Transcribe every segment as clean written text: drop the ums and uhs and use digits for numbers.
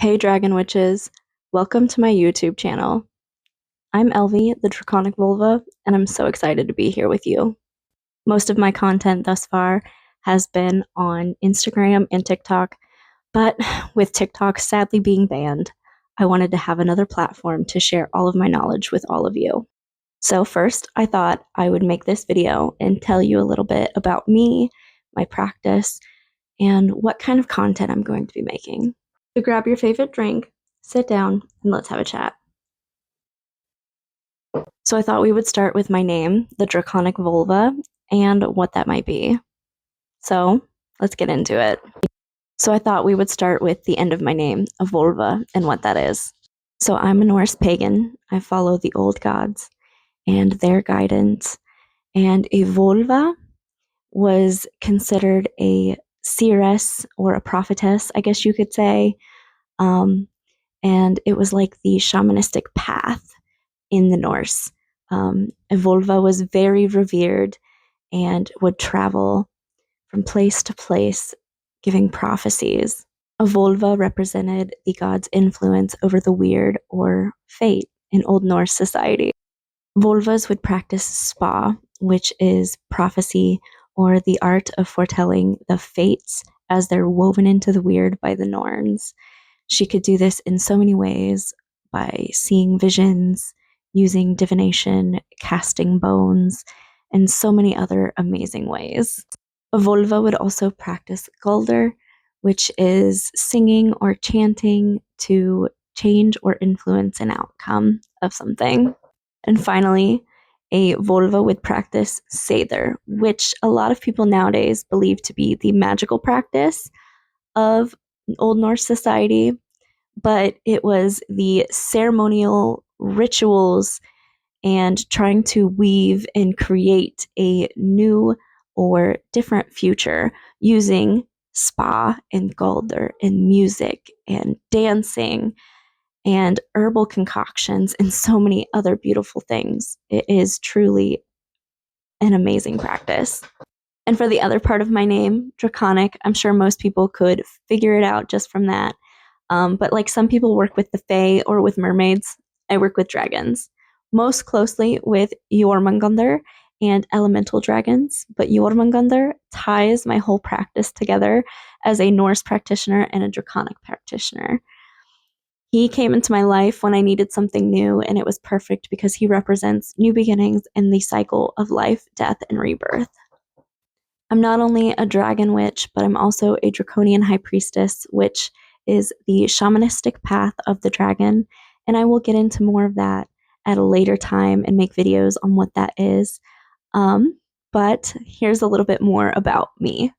Hey Dragon Witches, welcome to my YouTube channel. I'm Elvie, the Draconic Vulva, and I'm so excited to be here with you. Most of my content thus far has been on Instagram and TikTok, but with TikTok sadly being banned, I wanted to have another platform to share all of my knowledge with all of you. So first, I thought I would make this video and tell you a little bit about me, my practice, and what kind of content I'm going to be making. So grab your favorite drink, sit down, and let's have a chat. So I thought we would start with my name, the Draconic Vulva, and what that might be. So let's get into it. So I thought we would start with the end of my name, a vulva, and what that is. So I'm a Norse pagan. I follow the old gods and their guidance. And a vulva was considered a seeress or a prophetess, I guess you could say. And it was like the shamanistic path in the Norse. A vulva was very revered and would travel from place to place giving prophecies. A vulva represented the god's influence over the weird or fate in Old Norse society. Vulvas would practice spa, which is prophecy or the art of foretelling the fates as they're woven into the weird by the Norns. She could do this in so many ways by seeing visions, using divination, casting bones, and so many other amazing ways. A vulva would also practice Gulder, which is singing or chanting to change or influence an outcome of something. And finally, a vulva would practice Seidr, which a lot of people nowadays believe to be the magical practice of Old Norse society, but it was the ceremonial rituals and trying to weave and create a new or different future using spa and Gulder and music and dancing and herbal concoctions and so many other beautiful things. It is truly an amazing practice. And for the other part of my name, Draconic, I'm sure most people could figure it out just from that. But like some people work with the Fae or with mermaids, I work with dragons. Most closely with Jormungandr and elemental dragons, but Jormungandr ties my whole practice together as a Norse practitioner and a Draconic practitioner. He came into my life when I needed something new, and it was perfect because he represents new beginnings and the cycle of life, death, and rebirth. I'm not only a dragon witch, but I'm also a draconian high priestess, which is the shamanistic path of the dragon, and I will get into more of that at a later time and make videos on what that is. But here's a little bit more about me.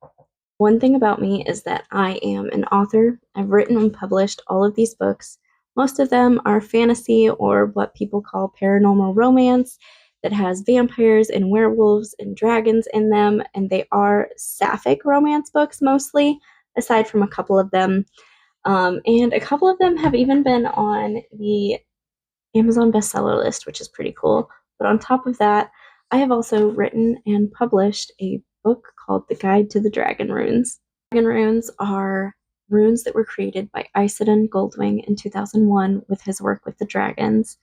One thing about me is that I am an author. I've written and published all of these books. Most of them are fantasy or what people call paranormal romance that has vampires and werewolves and dragons in them, and they are sapphic romance books mostly, aside from a couple of them. And a couple of them have even been on the Amazon bestseller list, which is pretty cool. But on top of that, I have also written and published a book called The Guide to the Dragon Runes. Dragon runes are runes that were created by Isildur Goldwing in 2001 with his work with the dragons.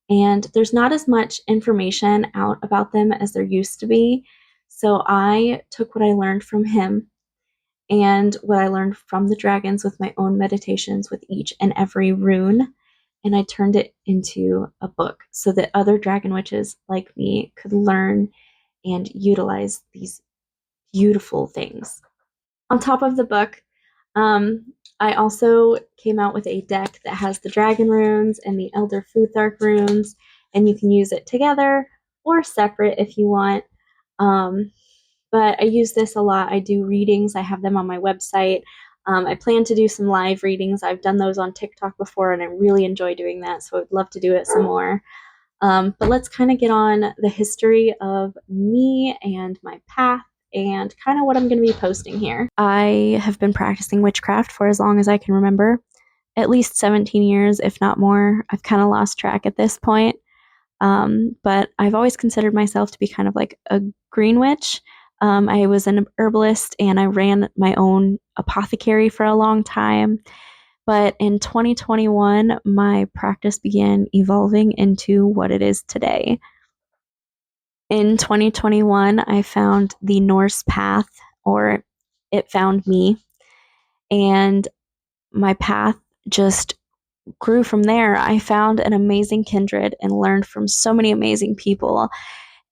And there's not as much information out about them as there used to be. So I took what I learned from him and what I learned from the dragons with my own meditations with each and every rune, and I turned it into a book so that other dragon witches like me could learn and utilize these beautiful things. On top of the book, I also came out with a deck that has the dragon runes and the Elder Futhark runes, and you can use it together or separate if you want. But I use this a lot. I do readings. I have them on my website. I plan to do some live readings. I've done those on TikTok before, and I really enjoy doing that, so I'd love to do it some more. But let's kind of get on the history of me and my path and kind of what I'm going to be posting here. I have been practicing witchcraft for as long as I can remember, at least 17 years, if not more. I've kind of lost track at this point. But I've always considered myself to be kind of like a green witch. I was an herbalist and I ran my own apothecary for a long time. But in 2021, my practice began evolving into what it is today. In 2021, I found the Norse path, or it found me, and my path just grew from there. I found an amazing kindred and learned from so many amazing people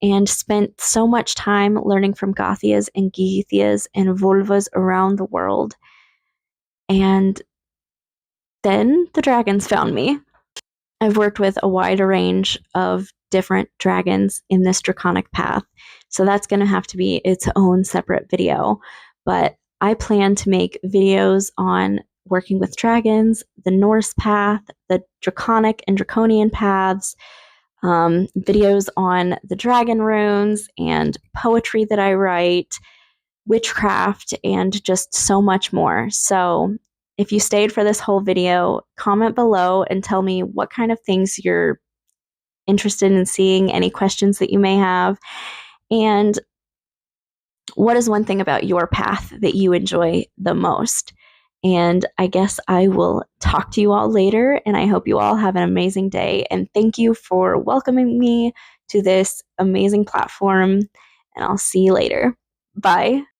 and spent so much time learning from Gothias and Geithias and Volvas around the world. And then the dragons found me. I've worked with a wide range of different dragons in this draconic path, so that's going to have to be its own separate video. But I plan to make videos on working with dragons, the Norse path, the draconic and draconian paths, videos on the dragon runes and poetry that I write, witchcraft, and just so much more. So if you stayed for this whole video, comment below and tell me what kind of things you're interested in seeing, any questions that you may have, and what is one thing about your path that you enjoy the most. And I guess I will talk to you all later, and I hope you all have an amazing day. And thank you for welcoming me to this amazing platform, and I'll see you later. Bye.